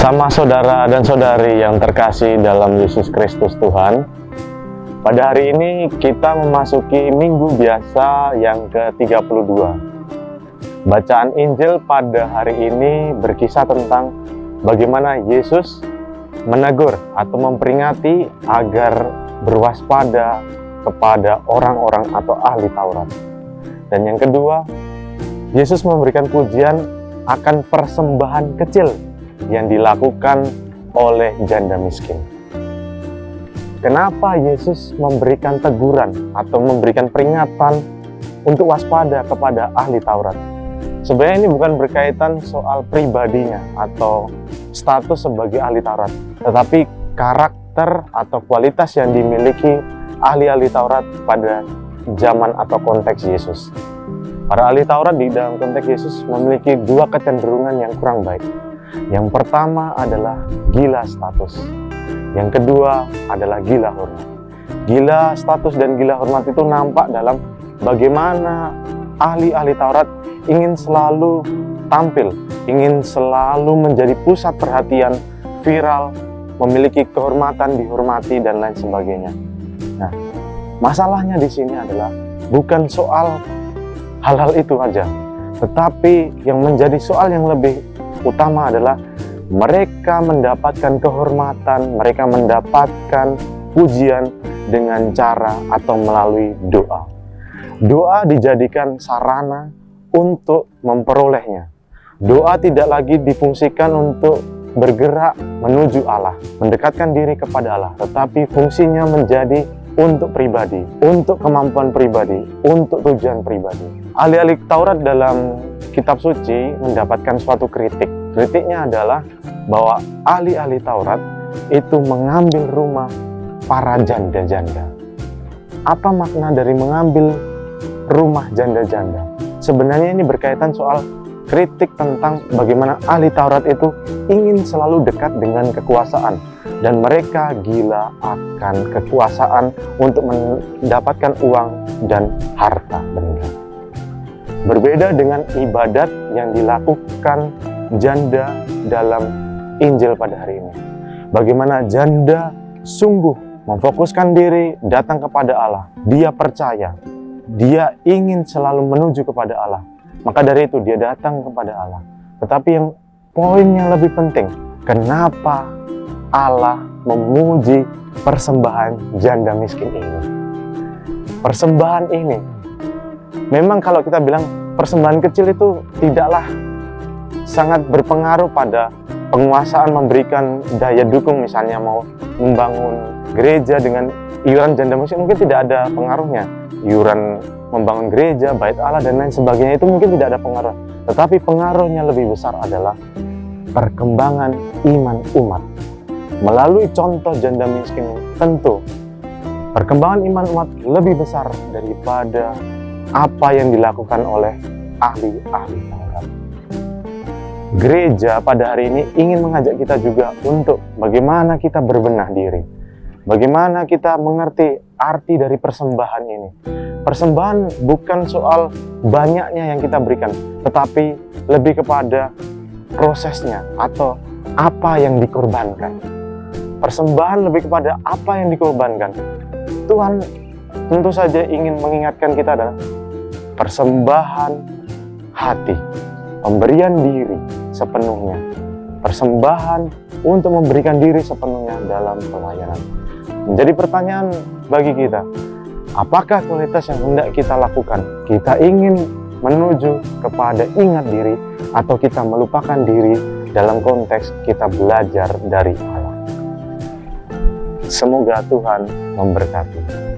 Sama saudara dan saudari yang terkasih dalam Yesus Kristus Tuhan, pada hari ini kita memasuki minggu biasa yang ke-32. Bacaan Injil pada hari ini berkisah tentang bagaimana Yesus menegur atau memperingati agar berwaspada kepada orang-orang atau ahli Taurat. Dan yang kedua, Yesus memberikan pujian akan persembahan kecil yang dilakukan oleh janda miskin. Kenapa Yesus memberikan teguran atau memberikan peringatan untuk waspada kepada ahli Taurat? Sebenarnya ini bukan berkaitan soal pribadinya atau status sebagai ahli Taurat, tetapi karakter atau kualitas yang dimiliki ahli-ahli Taurat pada zaman atau konteks Yesus. Para ahli Taurat di dalam konteks Yesus memiliki dua kecenderungan yang kurang baik. Yang pertama adalah gila status. Yang kedua adalah gila hormat. Gila status dan gila hormat itu nampak dalam bagaimana ahli-ahli Taurat ingin selalu tampil, ingin selalu menjadi pusat perhatian, viral, memiliki kehormatan, dihormati, dan lain sebagainya. Nah, masalahnya di sini adalah bukan soal hal-hal itu aja, tetapi yang menjadi soal yang lebih utama adalah mereka mendapatkan kehormatan, mereka mendapatkan pujian dengan cara atau melalui doa. Doa dijadikan sarana untuk memperolehnya. Doa tidak lagi difungsikan untuk bergerak menuju Allah, mendekatkan diri kepada Allah, tetapi fungsinya menjadi untuk pribadi, untuk kemampuan pribadi, untuk tujuan pribadi. Ahli-ahli Taurat dalam kitab suci mendapatkan suatu kritik. Kritiknya adalah bahwa ahli-ahli Taurat itu mengambil rumah para janda-janda. Apa makna dari mengambil rumah janda-janda? Sebenarnya ini berkaitan soal kritik tentang bagaimana ahli Taurat itu ingin selalu dekat dengan kekuasaan, dan mereka gila akan kekuasaan untuk mendapatkan uang dan harta benda. Berbeda dengan ibadat yang dilakukan janda dalam Injil pada hari ini. Bagaimana janda sungguh memfokuskan diri datang kepada Allah. Dia percaya, dia ingin selalu menuju kepada Allah. Maka dari itu dia datang kepada Allah. Tetapi yang poin yang lebih penting, kenapa Allah memuji persembahan janda miskin ini? Persembahan ini memang kalau kita bilang persembahan kecil itu tidaklah sangat berpengaruh pada penguasaan memberikan daya dukung, misalnya mau membangun gereja dengan iuran janda miskin mungkin tidak ada pengaruhnya. Iuran membangun gereja, bait Allah dan lain sebagainya itu mungkin tidak ada pengaruh. Tetapi pengaruhnya lebih besar adalah perkembangan iman umat. Melalui contoh janda miskin tentu perkembangan iman umat lebih besar daripada apa yang dilakukan oleh ahli-ahli Taurat. Gereja pada hari ini ingin mengajak kita juga untuk bagaimana kita berbenah diri. Bagaimana kita mengerti arti dari persembahan ini. Persembahan bukan soal banyaknya yang kita berikan, tetapi lebih kepada prosesnya atau apa yang dikorbankan. Persembahan lebih kepada apa yang dikorbankan. Tuhan tentu saja ingin mengingatkan kita adalah persembahan hati, pemberian diri sepenuhnya, persembahan untuk memberikan diri sepenuhnya dalam pelayanan. Menjadi pertanyaan bagi kita, apakah kualitas yang hendak kita lakukan? Kita ingin menuju kepada ingat diri atau kita melupakan diri dalam konteks kita belajar dari Allah? Semoga Tuhan memberkati.